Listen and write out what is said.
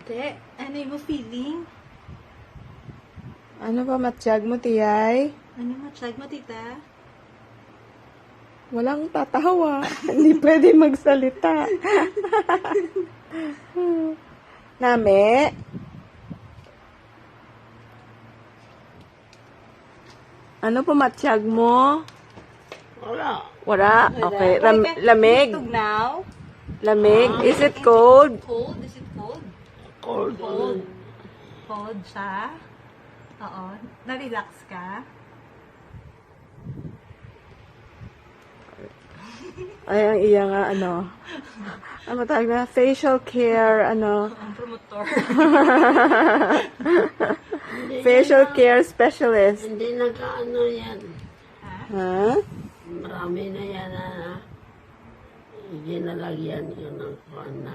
Te, ano mo feeling? Ano ba matsyag mo, tiyay? Ano mo, check mo, tita? Walang tatawa. Hindi pwede magsalita. Name? Ano pa matsyag mo? Wala. Wala? Okay. Lamig? Now? Lamig? Is it cold? Cold? Is it cold? Cold. Cold. Cold siya? Oo. Na-relax ka? Ay, ang iya nga, ano. Ano tawag na? Facial care, ano. Ang promotor. Facial care specialist. Hindi nagkaano yan. Ha? Marami na yan na ginalagyan yun ng kuwan na